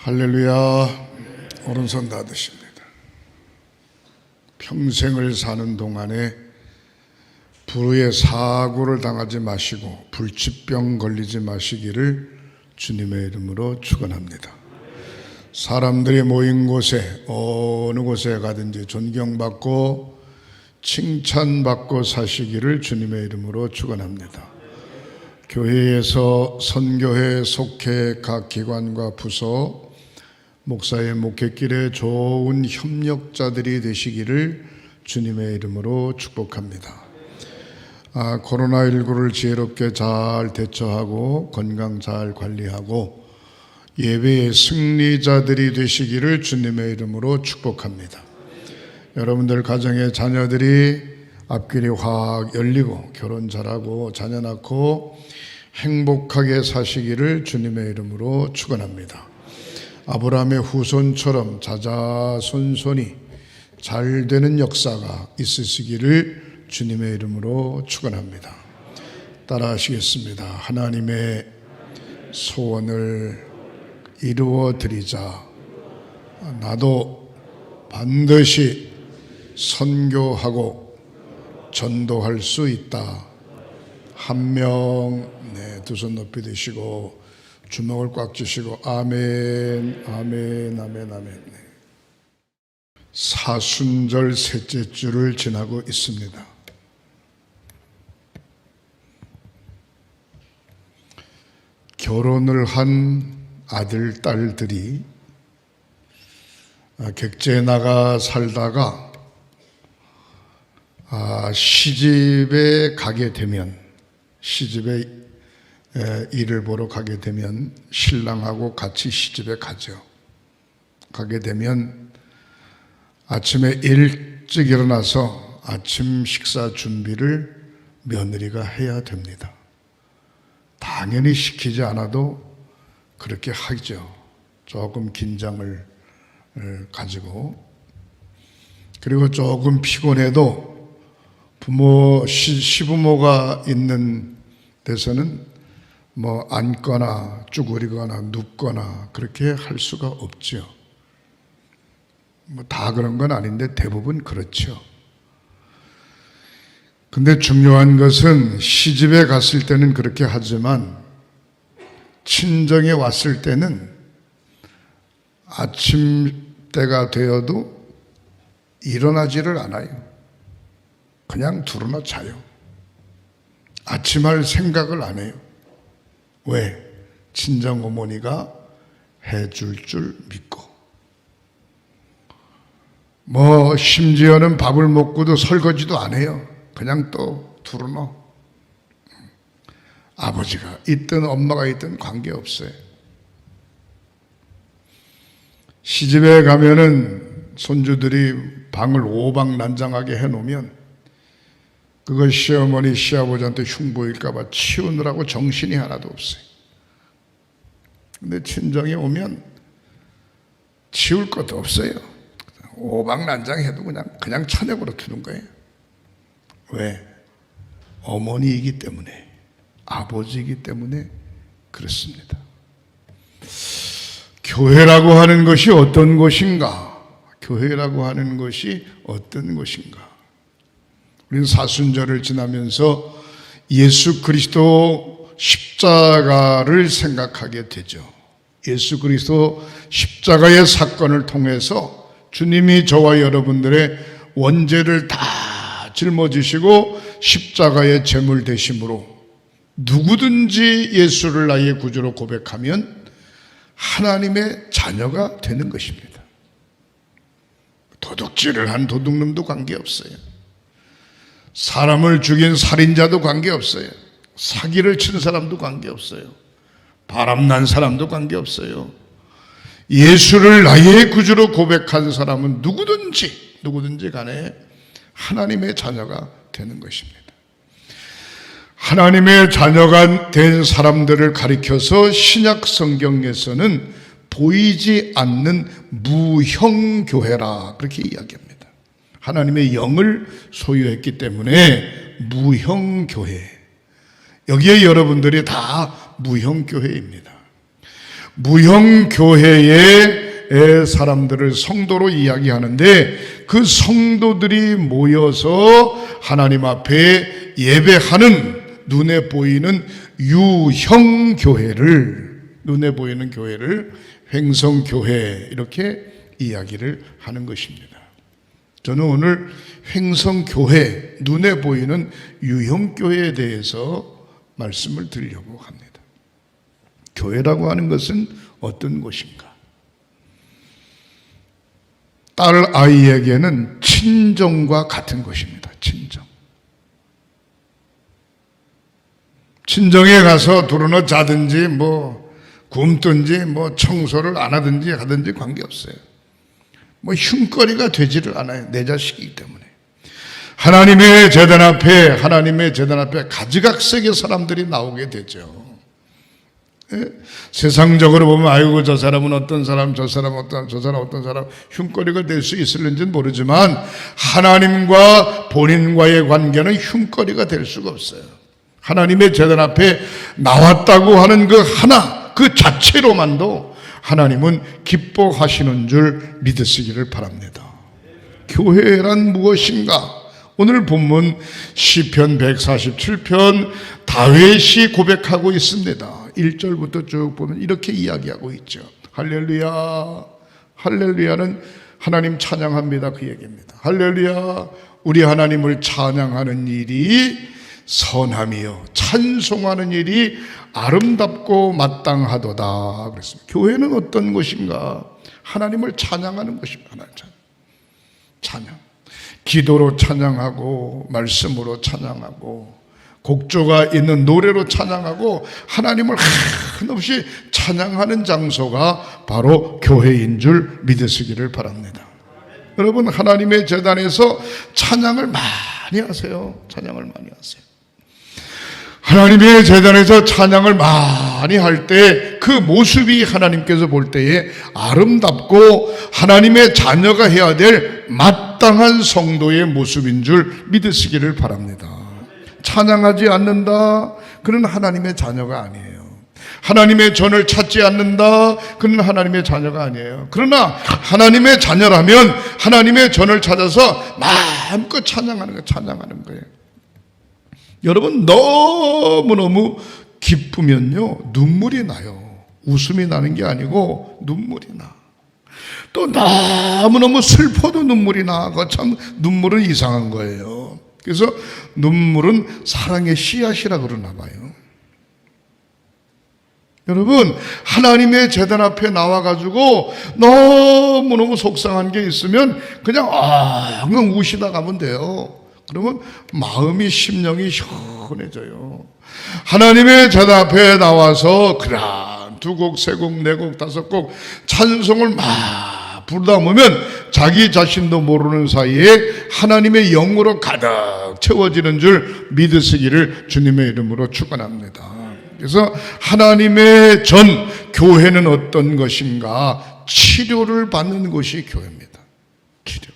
할렐루야. 오른손 닫으십니다. 평생을 사는 동안에 불의의 사고를 당하지 마시고 불치병 걸리지 마시기를 주님의 이름으로 축원합니다. 사람들이 모인 곳에 어느 곳에 가든지 존경받고 칭찬받고 사시기를 주님의 이름으로 축원합니다. 교회에서 선교회에 속해 각 기관과 부서 목사의 목회길에 좋은 협력자들이 되시기를 주님의 이름으로 축복합니다. 코로나19를 지혜롭게 잘 대처하고 건강 잘 관리하고 예배의 승리자들이 되시기를 주님의 이름으로 축복합니다. 여러분들 가정의 자녀들이 앞길이 확 열리고 결혼 잘하고 자녀 낳고 행복하게 사시기를 주님의 이름으로 축원합니다. 아브라함의 후손처럼 자자손손이 잘 되는 역사가 있으시기를 주님의 이름으로 축원합니다. 따라 하시겠습니다. 하나님의 소원을 이루어 드리자. 나도 반드시 선교하고 전도할 수 있다. 한 명, 두 손 높이 드시고 주먹을 꽉 쥐시고 아멘, 아멘, 아멘, 아멘. 사순절 셋째 주를 지나고 있습니다. 결혼을 한 아들, 딸들이 객지에 나가 살다가 시집에 가게 되면, 시집에 일을 보러 가게 되면 신랑하고 같이 시집에 가죠. 가게 되면 아침에 일찍 일어나서 아침 식사 준비를 며느리가 해야 됩니다. 당연히 시키지 않아도 그렇게 하죠. 조금 긴장을 가지고. 그리고 조금 피곤해도 시부모가 있는 데서는 앉거나 쭈그리거나 눕거나 그렇게 할 수가 없죠. 다 그런 건 아닌데 대부분 그렇죠. 근데 중요한 것은 시집에 갔을 때는 그렇게 하지만 친정에 왔을 때는 아침 때가 되어도 일어나지를 않아요. 그냥 두루나 자요. 아침할 생각을 안 해요. 왜? 친정 어머니가 해줄 줄 믿고. 심지어는 밥을 먹고도 설거지도 안 해요. 그냥 또 두루너. 아버지가 있든 엄마가 있든 관계없어요. 시집에 가면은 손주들이 방을 오방난장하게 해놓으면 그걸 시어머니, 시아버지한테 흉보일까봐 치우느라고 정신이 하나도 없어요. 근데 친정에 오면 치울 것도 없어요. 오방난장해도 그냥 천역으로 두는 거예요. 왜? 어머니이기 때문에, 아버지이기 때문에 그렇습니다. 교회라고 하는 것이 어떤 것인가? 교회라고 하는 것이 어떤 것인가? 우리는 사순절을 지나면서 예수 그리스도 십자가를 생각하게 되죠. 예수 그리스도 십자가의 사건을 통해서 주님이 저와 여러분들의 원죄를 다 짊어지시고 십자가의 제물 되심으로 누구든지 예수를 나의 구주로 고백하면 하나님의 자녀가 되는 것입니다. 도둑질을 한 도둑놈도 관계없어요. 사람을 죽인 살인자도 관계없어요. 사기를 친 사람도 관계없어요. 바람난 사람도 관계없어요. 예수를 나의 구주로 고백한 사람은 누구든지 간에 하나님의 자녀가 되는 것입니다. 하나님의 자녀가 된 사람들을 가리켜서 신약 성경에서는 보이지 않는 무형교회라 그렇게 이야기합니다. 하나님의 영을 소유했기 때문에 무형교회. 여기에 여러분들이 다 무형교회입니다. 무형교회의 사람들을 성도로 이야기하는데, 그 성도들이 모여서 하나님 앞에 예배하는 눈에 보이는 유형교회를, 눈에 보이는 교회를 횡성교회 이렇게 이야기를 하는 것입니다. 저는 오늘 횡성교회, 눈에 보이는 유형교회에 대해서 말씀을 드리려고 합니다. 교회라고 하는 것은 어떤 곳인가? 딸 아이에게는 친정과 같은 것입니다. 친정에 가서 두루너 자든지 굶든지 청소를 안 하든지 관계없어요. 흉거리가 되지를 않아요. 내 자식이기 때문에. 하나님의 제단 앞에 가지각색의 사람들이 나오게 되죠. 세상적으로 보면 아이고 저 사람은 어떤 사람, 저 사람 어떤 사람 흉거리가 될 수 있을는지는 모르지만, 하나님과 본인과의 관계는 흉거리가 될 수가 없어요. 하나님의 제단 앞에 나왔다고 하는 그 하나, 그 자체로만도 하나님은 기뻐하시는 줄 믿으시기를 바랍니다. 교회란 무엇인가? 오늘 본문 시편 147편 다윗이 고백하고 있습니다. 1절부터 쭉 보면 이렇게 이야기하고 있죠. 할렐루야, 할렐루야는 하나님 찬양합니다, 그 얘기입니다. 할렐루야, 우리 하나님을 찬양하는 일이 선함이요 찬송하는 일이 아름답고 마땅하도다 그랬습니다. 교회는 어떤 곳인가? 하나님을 찬양하는 것입니다. 하나님 찬양. 기도로 찬양하고, 말씀으로 찬양하고, 곡조가 있는 노래로 찬양하고, 하나님을 한없이 찬양하는 장소가 바로 교회인 줄 믿으시기를 바랍니다. 여러분, 하나님의 제단에서 찬양을 많이 하세요. 찬양을 많이 하세요. 하나님의 제단에서 찬양을 많이 할 때 그 모습이 하나님께서 볼 때에 아름답고 하나님의 자녀가 해야 될 마땅한 성도의 모습인 줄 믿으시기를 바랍니다. 찬양하지 않는다, 그는 하나님의 자녀가 아니에요. 하나님의 전을 찾지 않는다, 그는 하나님의 자녀가 아니에요. 그러나 하나님의 자녀라면 하나님의 전을 찾아서 마음껏 찬양하는 거예요. 여러분, 너무너무 기쁘면요 눈물이 나요. 웃음이 나는 게 아니고 눈물이 나. 또 너무너무 슬퍼도 눈물이 나. 참 눈물은 이상한 거예요. 그래서 눈물은 사랑의 씨앗이라 그러나 봐요. 여러분, 하나님의 제단 앞에 나와가지고 너무너무 속상한 게 있으면 그냥 우시다 가면 돼요. 그러면 마음이, 심령이 시원해져요. 하나님의 제단 앞에 나와서 그냥 2곡, 3곡, 4곡, 5곡 찬송을 막 부르다 보면 자기 자신도 모르는 사이에 하나님의 영으로 가득 채워지는 줄 믿으시기를 주님의 이름으로 축원합니다. 그래서 하나님의 전 교회는 어떤 것인가? 치료를 받는 곳이 교회입니다. 치료.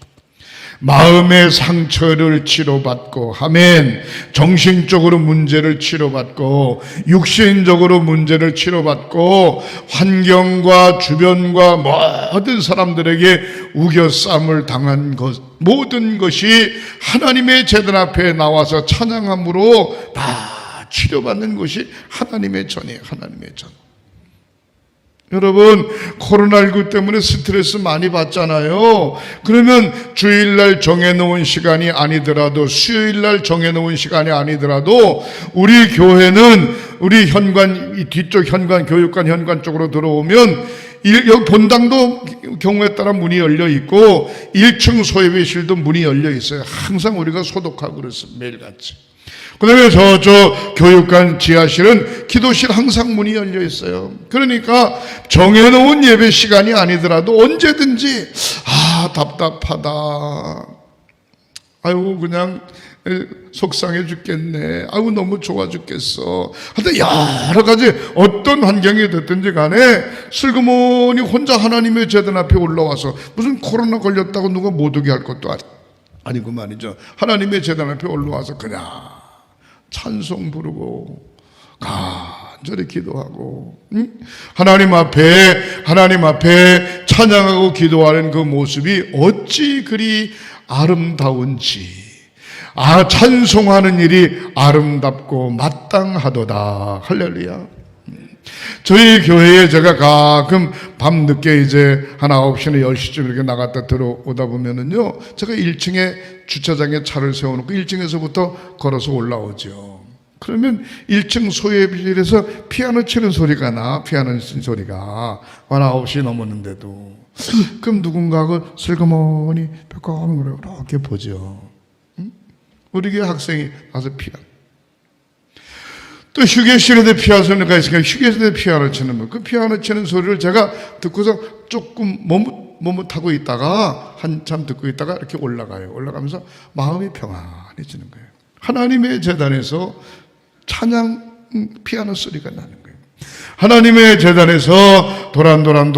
마음의 상처를 치료받고, 아멘. 정신적으로 문제를 치료받고, 육신적으로 문제를 치료받고, 환경과 주변과 모든 사람들에게 우겨쌈을 당한 것, 모든 것이 하나님의 제단 앞에 나와서 찬양함으로 다 치료받는 것이 하나님의 전이에요. 하나님의 전. 여러분, 코로나19 때문에 스트레스 많이 받잖아요. 그러면 주일날 정해놓은 시간이 아니더라도, 수요일날 정해놓은 시간이 아니더라도 우리 교회는 우리 현관, 이 뒤쪽 현관, 교육관 현관 쪽으로 들어오면 여기 본당도 경우에 따라 문이 열려 있고 1층 소예배실도 문이 열려 있어요. 항상 우리가 소독하고 그랬어요. 매일같이. 그 다음에 저쪽 교육관 지하실은 기도실 항상 문이 열려 있어요. 그러니까 정해놓은 예배 시간이 아니더라도 언제든지 답답하다, 아이고 그냥 속상해 죽겠네, 아이고 너무 좋아 죽겠어, 하여튼 여러 가지 어떤 환경이 됐든지 간에 슬그머니 혼자 하나님의 제단 앞에 올라와서 무슨 코로나 걸렸다고 누가 못 오게 할 것도 아니고 말이죠. 하나님의 제단 앞에 올라와서 그냥 찬송 부르고 간절히 기도하고 하나님 앞에 찬양하고 기도하는 그 모습이 어찌 그리 아름다운지, 찬송하는 일이 아름답고 마땅하도다. 할렐루야. 저희 교회에 제가 가끔 밤늦게 이제 한 9시나 10시쯤 이렇게 나갔다 들어오다 보면은요, 제가 1층에 주차장에 차를 세워놓고 1층에서부터 걸어서 올라오죠. 그러면 1층 소외빌에서 피아노 치는 소리가 나, 피아노 치는 소리가 한 9시 넘었는데도. 그럼 누군가가 슬그머니 벽가면 이렇게 보죠. 우리 교회 학생이 가서 피아노. 또 휴게실에도 피아노가 있으니까 휴게실에 피아노 치는 거. 그 피아노 치는 소리를 제가 듣고서 조금 머뭇하고 있다가 한참 듣고 있다가 이렇게 올라가요. 올라가면서 마음이 평안해지는 거예요. 하나님의 제단에서 찬양 피아노 소리가 나는 거예요. 하나님의 제단에서 도란도란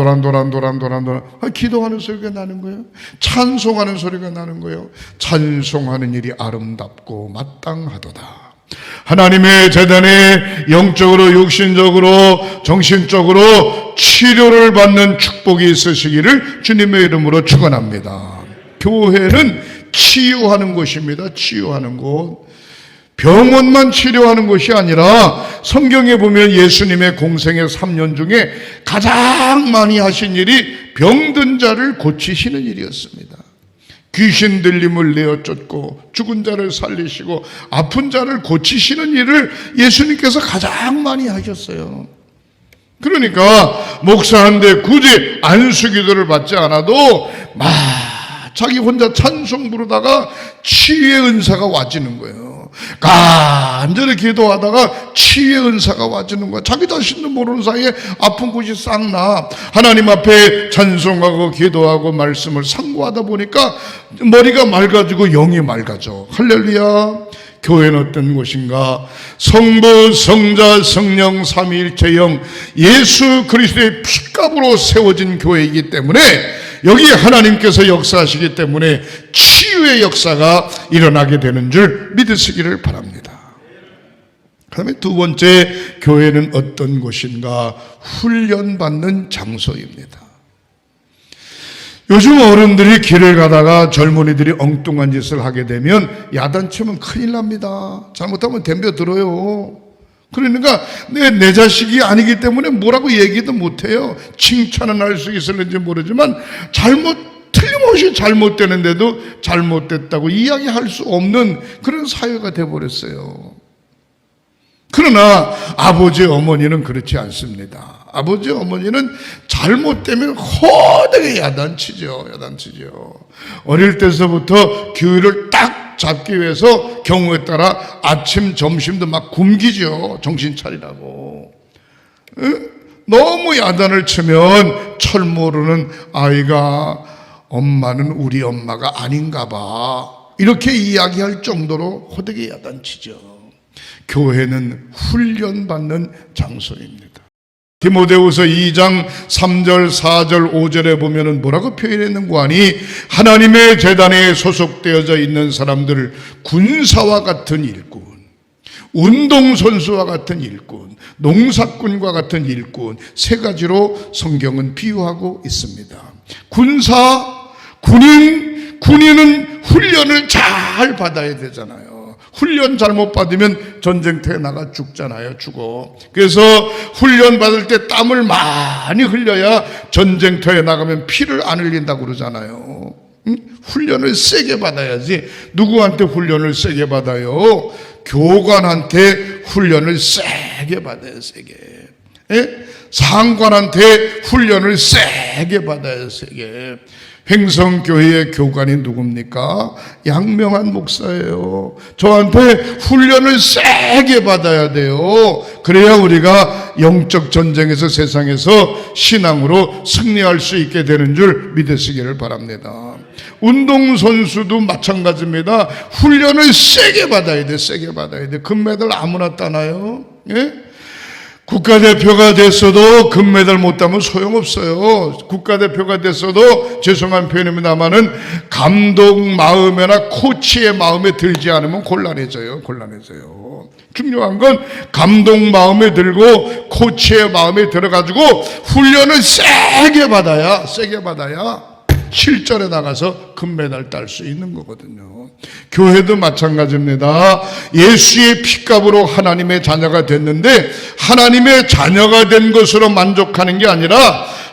기도하는 소리가 나는 거예요. 찬송하는 소리가 나는 거예요. 찬송하는 일이 아름답고 마땅하도다. 하나님의 제단에 영적으로, 육신적으로, 정신적으로 치료를 받는 축복이 있으시기를 주님의 이름으로 축원합니다. 교회는 치유하는 곳입니다. 치유하는 곳. 병원만 치료하는 것이 아니라 성경에 보면 예수님의 공생의 3년 중에 가장 많이 하신 일이 병든 자를 고치시는 일이었습니다. 귀신 들림을 내어쫓고 죽은 자를 살리시고 아픈 자를 고치시는 일을 예수님께서 가장 많이 하셨어요. 그러니까 목사한테 굳이 안수기도를 받지 않아도 자기 혼자 찬송 부르다가 치유의 은사가 와지는 거예요. 간절히 기도하다가 치유의 은사가 와지는 거야. 자기 자신도 모르는 사이에 아픈 곳이 싹 나. 하나님 앞에 찬송하고 기도하고 말씀을 상고하다 보니까 머리가 맑아지고 영이 맑아져. 할렐루야. 교회는 어떤 곳인가? 성부, 성자, 성령, 삼위일체 영 예수 그리스도의 피값으로 세워진 교회이기 때문에 여기 하나님께서 역사하시기 때문에 치유의 역사가 일어나게 되는 줄 믿으시기를 바랍니다. 그 다음에 두 번째, 교회는 어떤 곳인가? 훈련받는 장소입니다. 요즘 어른들이 길을 가다가 젊은이들이 엉뚱한 짓을 하게 되면 야단치면 큰일 납니다. 잘못하면 덤벼들어요. 그러니까 내 자식이 아니기 때문에 뭐라고 얘기도 못해요. 칭찬은 할 수 있을는지 모르지만 틀림없이 잘못되는데도 잘못됐다고 이야기할 수 없는 그런 사회가 돼버렸어요. 그러나 아버지 어머니는 그렇지 않습니다. 아버지 어머니는 잘못되면 허되게 야단치죠. 어릴 때서부터 규율을 딱 잡기 위해서 경우에 따라 아침 점심도 막 굶기죠. 정신 차리라고. 너무 야단을 치면 철 모르는 아이가 엄마는 우리 엄마가 아닌가 봐 이렇게 이야기할 정도로 호되게 야단치죠. 교회는 훈련받는 장소입니다. 디모데후서 2장 3절, 4절, 5절에 보면은 뭐라고 표현했는고 하니 하나님의 제단에 소속되어져 있는 사람들을 군사와 같은 일꾼, 운동선수와 같은 일꾼, 농사꾼과 같은 일꾼 세 가지로 성경은 비유하고 있습니다. 군인은 훈련을 잘 받아야 되잖아요. 훈련 잘못 받으면 전쟁터에 나가 죽잖아요. 죽어. 그래서 훈련 받을 때 땀을 많이 흘려야 전쟁터에 나가면 피를 안 흘린다고 그러잖아요. 훈련을 세게 받아야지. 누구한테 훈련을 세게 받아요? 교관한테 훈련을 세게 받아요. 세게. 상관한테 훈련을 세게 받아요. 세게. 횡성교회의 교관이 누굽니까? 양명한 목사예요. 저한테 훈련을 세게 받아야 돼요. 그래야 우리가 영적 전쟁에서 세상에서 신앙으로 승리할 수 있게 되는 줄 믿으시기를 바랍니다. 운동선수도 마찬가지입니다. 훈련을 세게 받아야 돼. 세게 받아야 돼. 금메달 아무나 따나요? 예? 국가대표가 됐어도 금메달 못 따면 소용없어요. 국가대표가 됐어도 죄송한 표현입니다만은 감독 마음이나 코치의 마음에 들지 않으면 곤란해져요. 중요한 건 감독 마음에 들고 코치의 마음에 들어가지고 훈련을 세게 받아야 실전에 나가서 금메달 딸 수 있는 거거든요. 교회도 마찬가지입니다. 예수의 피값으로 하나님의 자녀가 됐는데 하나님의 자녀가 된 것으로 만족하는 게 아니라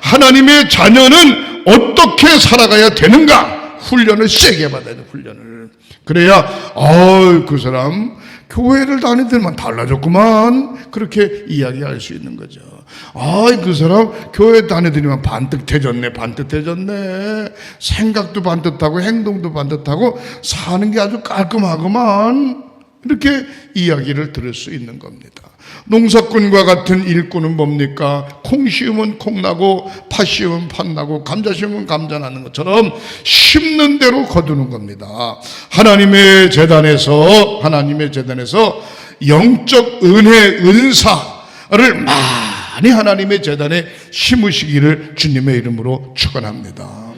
하나님의 자녀는 어떻게 살아가야 되는가 훈련을 세게 받아야 돼. 훈련을. 그래야 그 사람 교회를 다니더만 달라졌구만 그렇게 이야기할 수 있는 거죠. 그 사람 교회 다니더니만 반듯해졌네. 생각도 반듯하고 행동도 반듯하고 사는 게 아주 깔끔하구만 이렇게 이야기를 들을 수 있는 겁니다. 농사꾼과 같은 일꾼은 뭡니까? 콩 심으면 콩 나고 팥 심으면 팥 나고 감자 심으면 감자 나는 것처럼 심는 대로 거두는 겁니다. 하나님의 재단에서 영적 은사를 많이 하나님의 재단에 심으시기를 주님의 이름으로 축원합니다.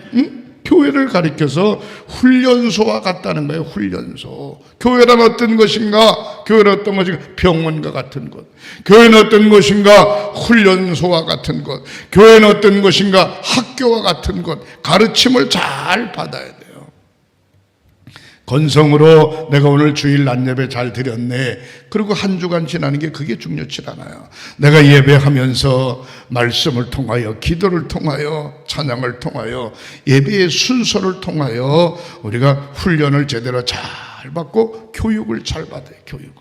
교회를 가리켜서 훈련소와 같다는 거예요. 훈련소. 교회란 어떤 것인가? 교회는 어떤 것인가? 병원과 같은 것. 교회는 어떤 것인가? 훈련소와 같은 것. 교회는 어떤 것인가? 학교와 같은 것. 가르침을 잘 받아야 돼요. 건성으로 내가 오늘 주일 낮 예배 잘 드렸네. 그리고 한 주간 지나는 게 그게 중요치 않아요. 내가 예배하면서 말씀을 통하여 기도를 통하여 찬양을 통하여 예배의 순서를 통하여 우리가 훈련을 제대로 잘 받고 교육을 잘 받아요. 교육을.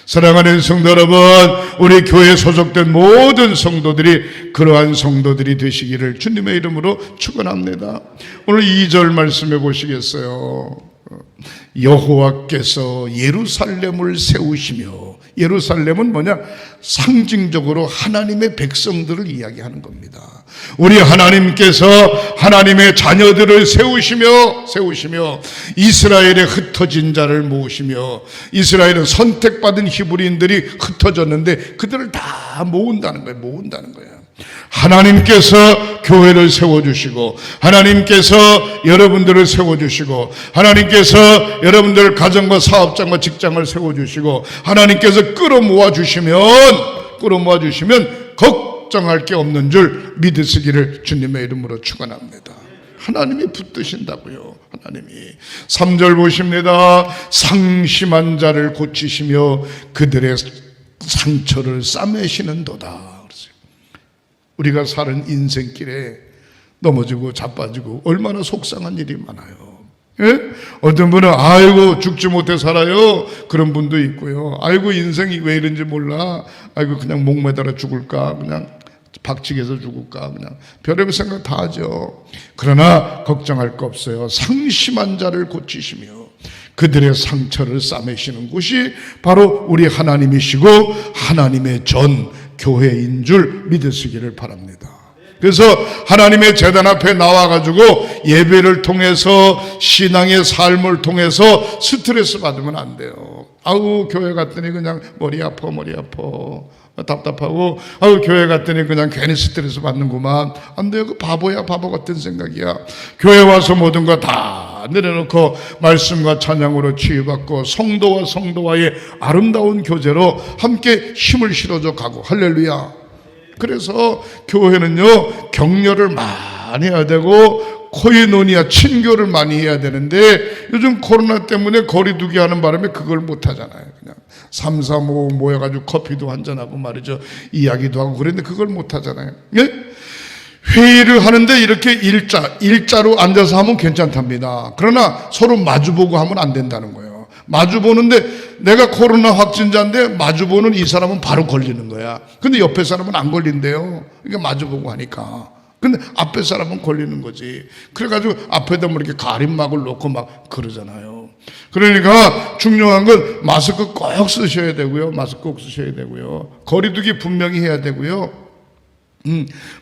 사랑하는 성도 여러분, 우리 교회에 소속된 모든 성도들이 그러한 성도들이 되시기를 주님의 이름으로 축원합니다. 오늘 2절 말씀해 보시겠어요? 여호와께서 예루살렘을 세우시며, 예루살렘은 뭐냐? 상징적으로 하나님의 백성들을 이야기하는 겁니다. 우리 하나님께서 하나님의 자녀들을 세우시며 이스라엘의 흩어진 자를 모으시며, 이스라엘은 선택받은 히브리인들이 흩어졌는데 그들을 다 모은다는 거예요. 하나님께서 교회를 세워주시고, 하나님께서 여러분들을 세워주시고, 하나님께서 여러분들 가정과 사업장과 직장을 세워주시고, 하나님께서 끌어모아 주시면 걱정할 게 없는 줄 믿으시기를 주님의 이름으로 축원합니다. 하나님이 붙드신다고요. 하나님이. 3절 보십니다. 상심한 자를 고치시며 그들의 상처를 싸매시는도다. 우리가 사는 인생길에 넘어지고 자빠지고 얼마나 속상한 일이 많아요. 예? 어떤 분은 아이고 죽지 못해 살아요. 그런 분도 있고요. 아이고 인생이 왜 이런지 몰라. 아이고 그냥 목 매달아 죽을까, 그냥 박치기해서 죽을까, 그냥 별의별 생각 다 하죠. 그러나 걱정할 거 없어요. 상심한 자를 고치시며 그들의 상처를 싸매시는 곳이 바로 우리 하나님이시고 하나님의 전 교회인 줄 믿으시기를 바랍니다. 그래서 하나님의 재단 앞에 나와가지고 예배를 통해서 신앙의 삶을 통해서 스트레스 받으면 안 돼요. 교회 갔더니 그냥 머리 아파 답답하고, 교회 갔더니 그냥 괜히 스트레스 받는구만. 안 돼요. 그 바보야, 바보 같은 생각이야. 교회 와서 모든 거 다 내려놓고 말씀과 찬양으로 치유받고 성도와 성도와의 아름다운 교제로 함께 힘을 실어줘 가고. 할렐루야. 그래서 교회는요, 격려를 많이 해야 되고 코이노니아 친교를 많이 해야 되는데 요즘 코로나 때문에 거리두기 하는 바람에 그걸 못 하잖아요. 그냥 3, 4, 5 모여가지고 커피도 한잔하고 말이죠. 이야기도 하고 그랬는데 그걸 못 하잖아요. 예? 회의를 하는데 이렇게 일자로 앉아서 하면 괜찮답니다. 그러나 서로 마주보고 하면 안 된다는 거예요. 마주보는데 내가 코로나 확진자인데 마주보는 이 사람은 바로 걸리는 거야. 근데 옆에 사람은 안 걸린대요. 그러니까 마주보고 하니까. 근데 앞에 사람은 걸리는 거지. 그래가지고 앞에다 뭐 이렇게 가림막을 놓고 막 그러잖아요. 그러니까 중요한 건 마스크 꼭 쓰셔야 되고요. 마스크 꼭 쓰셔야 되고요. 거리두기 분명히 해야 되고요.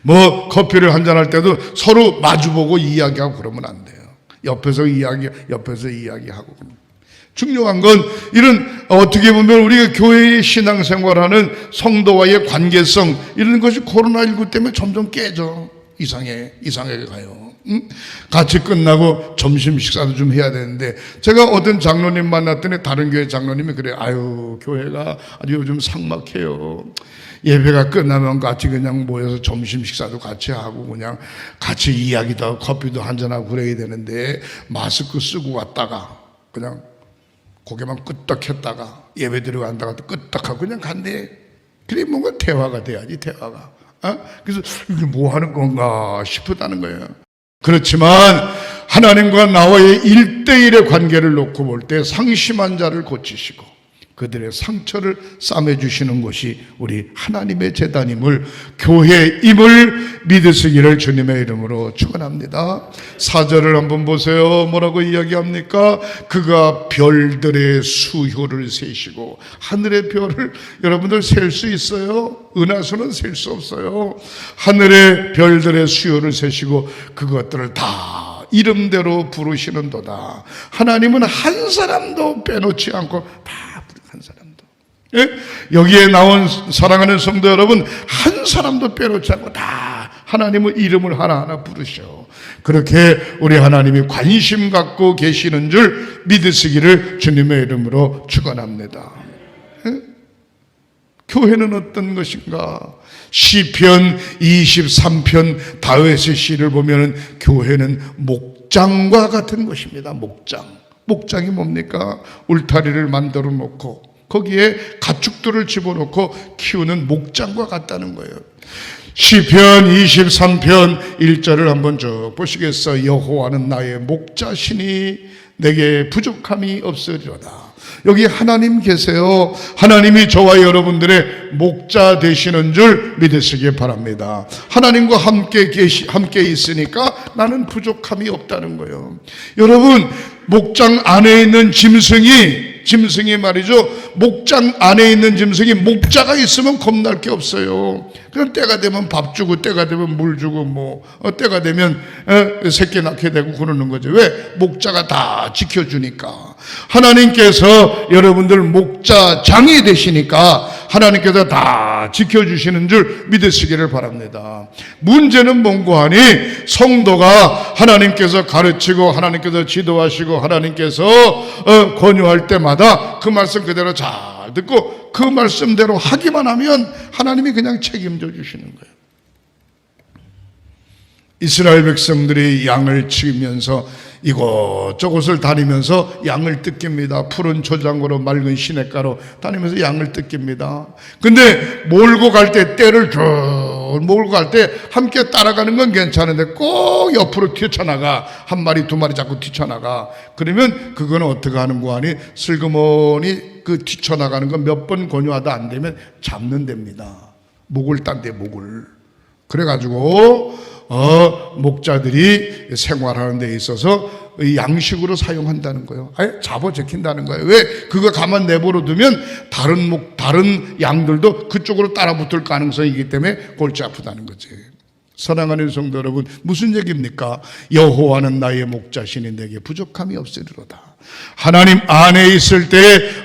뭐 커피를 한잔할 때도 서로 마주보고 이야기하고 그러면 안 돼요. 옆에서 이야기하고. 중요한 건 이런 어떻게 보면 우리가 교회의 신앙생활하는 성도와의 관계성 이런 것이 코로나19 때문에 점점 깨져. 이상하게 가요. 응? 같이 끝나고 점심 식사도 좀 해야 되는데 제가 어떤 장로님 만났더니 다른 교회 장로님이 그래요. 아유 교회가 아주 요즘 삭막해요. 예배가 끝나면 같이 그냥 모여서 점심 식사도 같이 하고 그냥 같이 이야기도 하고 커피도 한잔하고 그래야 되는데 마스크 쓰고 왔다가 그냥 고개만 끄떡했다가 예배 들어간다가 또 끄떡하고 그냥 간대. 그래 뭔가 대화가 돼야지 대화가. 그래서 이게 뭐 하는 건가 싶었다는 거예요. 그렇지만 하나님과 나와의 1대1의 관계를 놓고 볼 때 상심한 자를 고치시고 그들의 상처를 싸매주시는 것이 우리 하나님의 재단임을 교회임을 믿으시기를 주님의 이름으로 축원합니다. 4절을 한번 보세요. 뭐라고 이야기합니까? 그가 별들의 수효를 세시고 하늘의 별을 여러분들 셀 수 있어요? 은하수는 셀 수 없어요. 하늘의 별들의 수효를 세시고 그것들을 다 이름대로 부르시는도다. 하나님은 한 사람도 빼놓지 않고 다 한 사람도. 예? 여기에 나온 사랑하는 성도 여러분 한 사람도 빼놓지 않고 다 하나님의 이름을 하나하나 부르셔. 그렇게 우리 하나님이 관심 갖고 계시는 줄 믿으시기를 주님의 이름으로 축원합니다. 예? 교회는 어떤 것인가? 시편 23편 다윗의 시를 보면 교회는 목장과 같은 것입니다. 목장이 뭡니까? 울타리를 만들어 놓고 거기에 가축들을 집어넣고 키우는 목장과 같다는 거예요. 시편 23편 1절을 한번 쭉 보시겠어요? 여호와는 나의 목자시니 내게 부족함이 없으리로다. 여기 하나님 계세요. 하나님이 저와 여러분들의 목자 되시는 줄 믿으시기 바랍니다. 하나님과 함께 있으니까 나는 부족함이 없다는 거예요. 여러분 목장 안에 있는 짐승이 말이죠. 목장 안에 있는 짐승이 목자가 있으면 겁날 게 없어요. 그럼 때가 되면 밥 주고 때가 되면 물 주고 때가 되면 새끼 낳게 되고 그러는 거죠. 왜? 목자가 다 지켜주니까. 하나님께서 여러분들 목자장이 되시니까 하나님께서 다 지켜주시는 줄 믿으시기를 바랍니다. 문제는 뭔고 하니 성도가 하나님께서 가르치고 하나님께서 지도하시고 하나님께서 권유할 때마다 그 말씀 그대로 잘 듣고 그 말씀대로 하기만 하면 하나님이 그냥 책임져 주시는 거예요. 이스라엘 백성들이 양을 치면서 이곳저곳을 다니면서 양을 뜯깁니다. 푸른 초장으로 맑은 시냇가로 다니면서 양을 뜯깁니다. 근데 몰고 갈 때 떼를 쭉 몰고 갈 때 함께 따라가는 건 괜찮은데 꼭 옆으로 튀쳐나가. 한 마리 두 마리 자꾸 튀쳐나가. 그러면 그거는 어떻게 하는 거 아니? 슬그머니 그 튀쳐나가는 거 몇 번 권유하다 안 되면 잡는답니다. 목을 딴대 목을. 그래가지고 목자들이 생활하는 데 있어서 양식으로 사용한다는 거예요. 아예 잡아제킨다는 거예요. 왜? 그거 가만 내버려 두면 다른 양들도 그쪽으로 따라붙을 가능성이 있기 때문에 골치 아프다는 거지. 사랑하는 성도 여러분, 무슨 얘기입니까? 여호와는 나의 목자시니 내게 부족함이 없으리로다. 하나님 안에 있을 때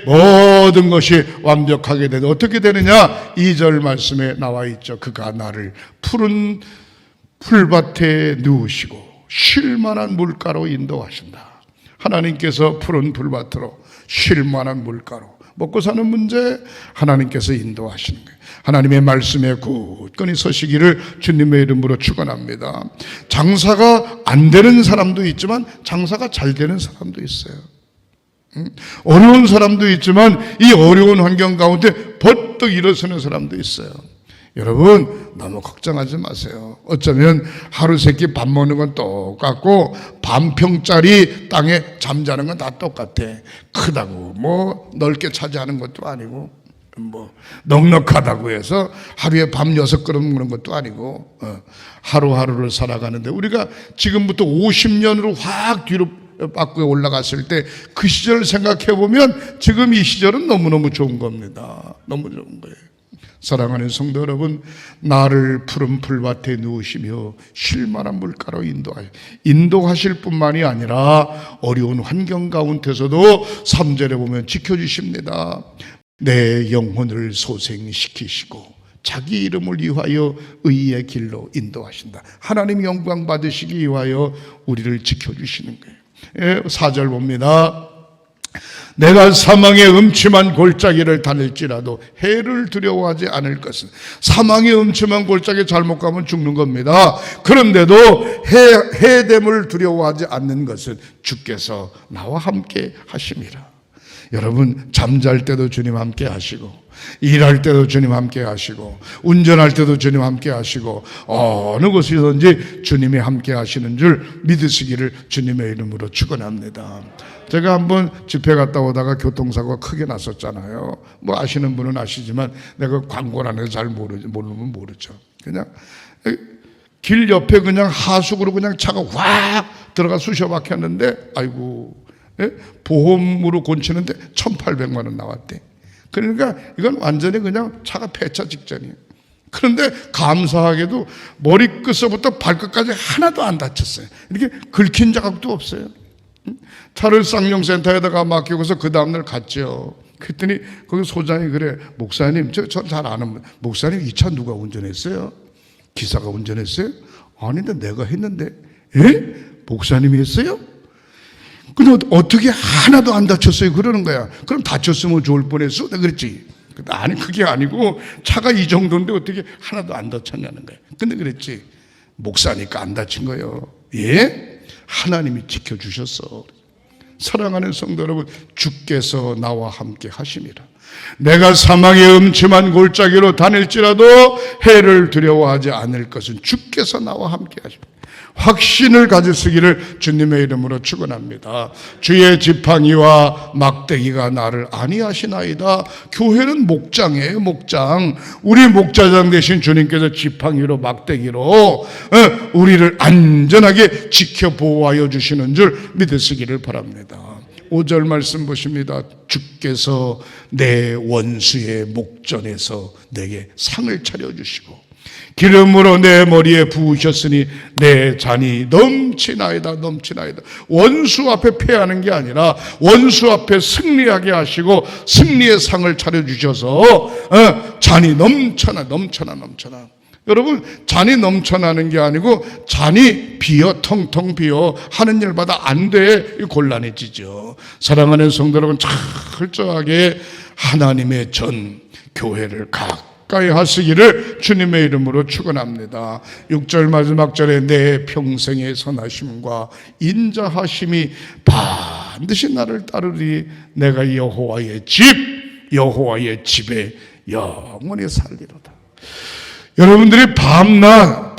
모든 것이 완벽하게 되다. 어떻게 되느냐? 2절 말씀에 나와 있죠. 그가 나를 푸른 풀밭에 누우시고 쉴만한 물가로 인도하신다. 하나님께서 푸른 풀밭으로 쉴만한 물가로 먹고 사는 문제 하나님께서 인도하시는 거예요. 하나님의 말씀에 굳건히 서시기를 주님의 이름으로 축원합니다. 장사가 안 되는 사람도 있지만 장사가 잘 되는 사람도 있어요. 어려운 사람도 있지만 이 어려운 환경 가운데 벌떡 일어서는 사람도 있어요. 여러분 너무 걱정하지 마세요. 어쩌면 하루 세끼 밥 먹는 건 똑같고 반평짜리 땅에 잠자는 건 다 똑같아. 크다고 넓게 차지하는 것도 아니고 넉넉하다고 해서 하루에 밥 6그릇 먹는 것도 아니고 하루하루를 살아가는데 우리가 지금부터 50년으로 확 뒤로 바꾸어 올라갔을 때 그 시절을 생각해 보면 지금 이 시절은 너무너무 좋은 겁니다. 너무 좋은 거예요. 사랑하는 성도 여러분, 나를 푸른 풀밭에 누우시며 쉴만한 물가로 인도하실 뿐만이 아니라 어려운 환경 가운데서도 3절에 보면 지켜주십니다. 내 영혼을 소생시키시고 자기 이름을 위하여 의의 길로 인도하신다. 하나님 영광 받으시기 위하여 우리를 지켜주시는 거예요. 4절 봅니다. 내가 사망의 음침한 골짜기를 다닐지라도 해를 두려워하지 않을 것은. 사망의 음침한 골짜기 잘못 가면 죽는 겁니다. 그런데도 해됨을 두려워하지 않는 것은 주께서 나와 함께 하심이라. 여러분, 잠잘 때도 주님 함께 하시고, 일할 때도 주님 함께 하시고, 운전할 때도 주님 함께 하시고, 어느 곳이든지 주님이 함께 하시는 줄 믿으시기를 주님의 이름으로 축원합니다. 제가 한번 집회 갔다 오다가 교통사고가 크게 났었잖아요. 뭐 아시는 분은 아시지만 내가 광고라는 거 잘 모르면 모르죠. 그냥 길 옆에 그냥 하수구로 그냥 차가 확 들어가 쑤셔 박혔는데, 아이고, 보험으로 고치는데 1,800만 원 나왔대. 그러니까 이건 완전히 그냥 차가 폐차 직전이에요. 그런데 감사하게도 머리끝서부터 발끝까지 하나도 안 다쳤어요. 이렇게 긁힌 자국도 없어요. 차를 쌍용센터에다가 맡기고서 그 다음날 갔죠. 그랬더니 거기 소장이 그래, 목사님, 저 잘 아는 목사님, 이 차 누가 운전했어요? 기사가 운전했어요? 아닌데 내가 했는데. 목사님이 했어요? 근데 어떻게 하나도 안 다쳤어요? 그러는 거야. 그럼 다쳤으면 좋을 뻔했어? 내가 그랬지. 아니, 그게 아니고 차가 이 정도인데 어떻게 하나도 안 다쳤냐는 거야. 근데 그랬지. 목사니까 안 다친 거예요. 예? 하나님이 지켜주셨어. 사랑하는 성도 여러분, 주께서 나와 함께 하심이라. 내가 사망의 음침한 골짜기로 다닐지라도 해를 두려워하지 않을 것은 주께서 나와 함께 하십니다. 확신을 가지시기를 주님의 이름으로 축원합니다. 주의 지팡이와 막대기가 나를 안위하시나이다. 교회는 목장이에요, 목장. 우리 목자장 되신 주님께서 지팡이로 막대기로 우리를 안전하게 지켜 보호하여 주시는 줄 믿으시기를 바랍니다. 5절 말씀 보십니다. 주께서 내 원수의 목전에서 내게 상을 차려주시고 기름으로 내 머리에 부으셨으니 내 잔이 넘치나이다, 넘치나이다. 원수 앞에 패하는 게 아니라 원수 앞에 승리하게 하시고 승리의 상을 차려주셔서 잔이 넘쳐나. 여러분, 잔이 넘쳐나는 게 아니고 잔이 비어, 텅텅 비어 하는 일마다 안 돼 곤란해지죠. 사랑하는 성도 여러분, 철저하게 하나님의 전 교회를 가까이 하시기를 주님의 이름으로 축원합니다. 6절 마지막 절에 내 평생의 선하심과 인자하심이 반드시 나를 따르리. 내가 여호와의 집에 영원히 살리로다. 여러분들이 밤낮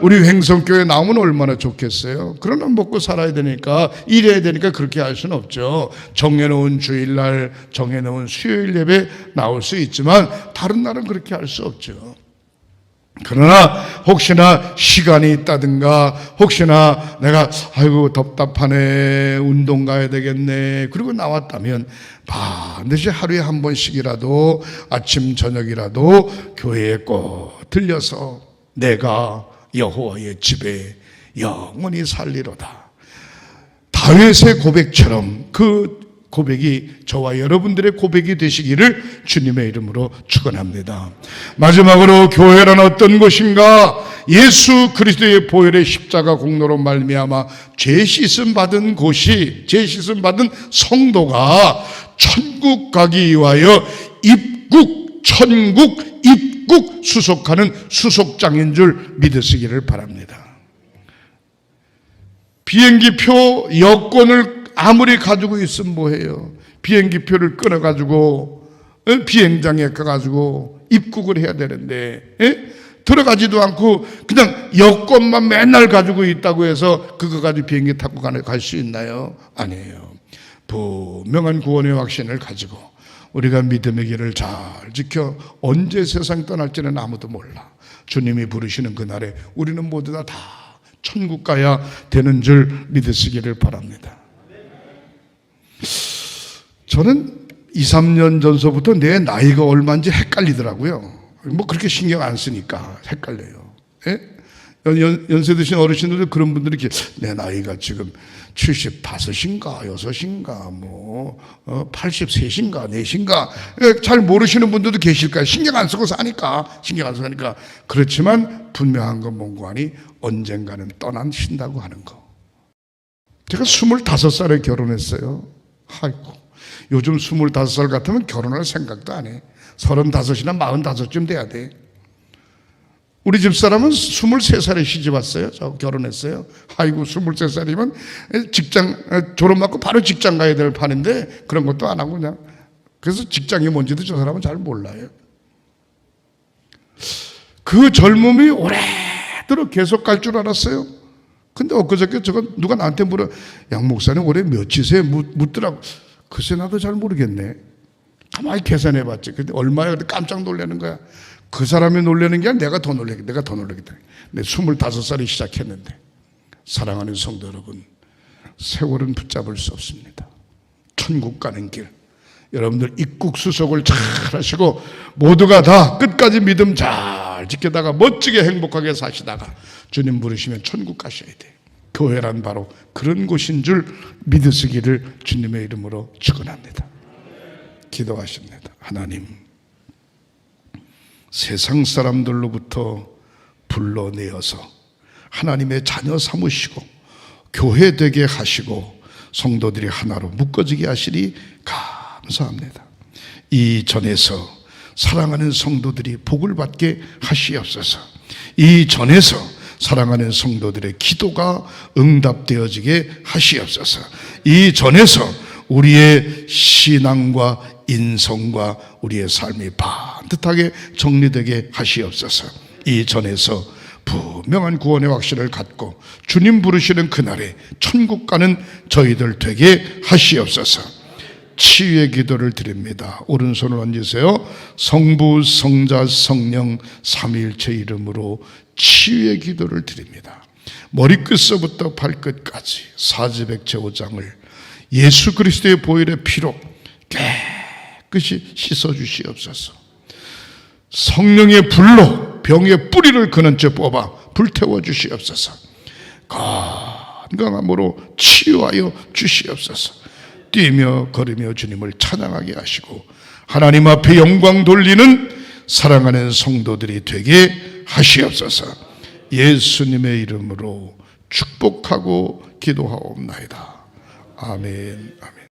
우리 횡성교회 나오면 얼마나 좋겠어요. 그러나 먹고 살아야 되니까, 일해야 되니까 그렇게 할 수는 없죠. 정해놓은 주일날, 정해놓은 수요일 예배 나올 수 있지만 다른 날은 그렇게 할 수 없죠. 그러나 혹시나 시간이 있다든가, 혹시나 내가 아이고 답답하네, 운동 가야 되겠네, 그리고 나왔다면 반드시 하루에 한 번씩이라도 아침 저녁이라도 교회에 꼭 들려서 내가 여호와의 집에 영원히 살리로다. 다윗의 고백처럼 그 고백이 저와 여러분들의 고백이 되시기를 주님의 이름으로 축원합니다. 마지막으로 교회란 어떤 곳인가? 예수 그리스도의 보혈의 십자가 공로로 말미암아 죄 씻음 받은 곳이, 죄 씻음 받은 성도가 천국 가기 위하여 천국 입국 수속하는 수속장인 줄 믿으시기를 바랍니다. 비행기표 여권을 아무리 가지고 있으면 뭐해요? 비행기표를 끊어가지고 비행장에 가가지고 입국을 해야 되는데 들어가지도 않고 그냥 여권만 맨날 가지고 있다고 해서 그거 가지고 비행기 타고 갈 수 있나요? 아니에요. 분명한 구원의 확신을 가지고 우리가 믿음의 길을 잘 지켜 언제 세상 떠날지는 아무도 몰라. 주님이 부르시는 그날에 우리는 모두 다 천국 가야 되는 줄 믿으시기를 바랍니다. 저는 2, 3년 전서부터 내 나이가 얼마인지 헷갈리더라고요. 뭐 그렇게 신경 안 쓰니까 헷갈려요. 예? 연세 드신 어르신들도 그런 분들이 내 나이가 지금 75인가 6인가 뭐 83인가 4인가 잘 모르시는 분들도 계실 거예요. 신경 안 쓰고 사니까 그렇지만 분명한 건 뭔가니 언젠가는 떠나신다고 하는 거. 제가 25살에 결혼했어요. 아이고, 요즘 25살 같으면 결혼할 생각도 안 해. 35이나 45쯤 돼야 돼. 우리 집사람은 23살에 시집 왔어요. 저 결혼했어요. 아이고, 23살이면 졸업 맞고 바로 직장 가야 될 판인데 그런 것도 안 하고 그냥. 그래서 직장이 뭔지도 저 사람은 잘 몰라요. 그 젊음이 오래도록 계속 갈 줄 알았어요. 근데 엊그저께 누가 나한테 물어, 양 목사님 올해 몇이세요? 묻더라고. 글쎄 나도 잘 모르겠네. 가만히 계산해 봤지. 근데 얼마야? 깜짝 놀라는 거야. 그 사람이 놀라는 게 아니라 내가 더 놀라겠다. 내 25살이 시작했는데. 사랑하는 성도 여러분, 세월은 붙잡을 수 없습니다. 천국 가는 길, 여러분들 입국수속을 잘 하시고 모두가 다 끝까지 믿음 잘 지키다가 멋지게 행복하게 사시다가 주님 부르시면 천국 가셔야 돼요. 교회란 바로 그런 곳인 줄 믿으시기를 주님의 이름으로 축원합니다. 기도하십니다. 하나님, 세상 사람들로부터 불러내어서 하나님의 자녀 삼으시고 교회 되게 하시고 성도들이 하나로 묶어지게 하시니 감사합니다. 이 전에서 사랑하는 성도들이 복을 받게 하시옵소서. 이 전에서 사랑하는 성도들의 기도가 응답되어지게 하시옵소서. 이 전에서 우리의 신앙과 인성과 우리의 삶이 반듯하게 정리되게 하시옵소서. 이 전에서 분명한 구원의 확신을 갖고 주님 부르시는 그날에 천국 가는 저희들 되게 하시옵소서. 치유의 기도를 드립니다. 오른손을 얹으세요. 성부, 성자, 성령 삼위일체 이름으로 치유의 기도를 드립니다. 머리끝서부터 발끝까지 사지백체 5장을 예수 그리스도의 보혈의 피로 깨끗이 씻어주시옵소서. 성령의 불로 병의 뿌리를 그는 채 뽑아 불태워 주시옵소서. 건강함으로 치유하여 주시옵소서. 뛰며 걸으며 주님을 찬양하게 하시고 하나님 앞에 영광 돌리는 사랑하는 성도들이 되게 하시옵소서. 예수님의 이름으로 축복하고 기도하옵나이다. 아멘. 아멘.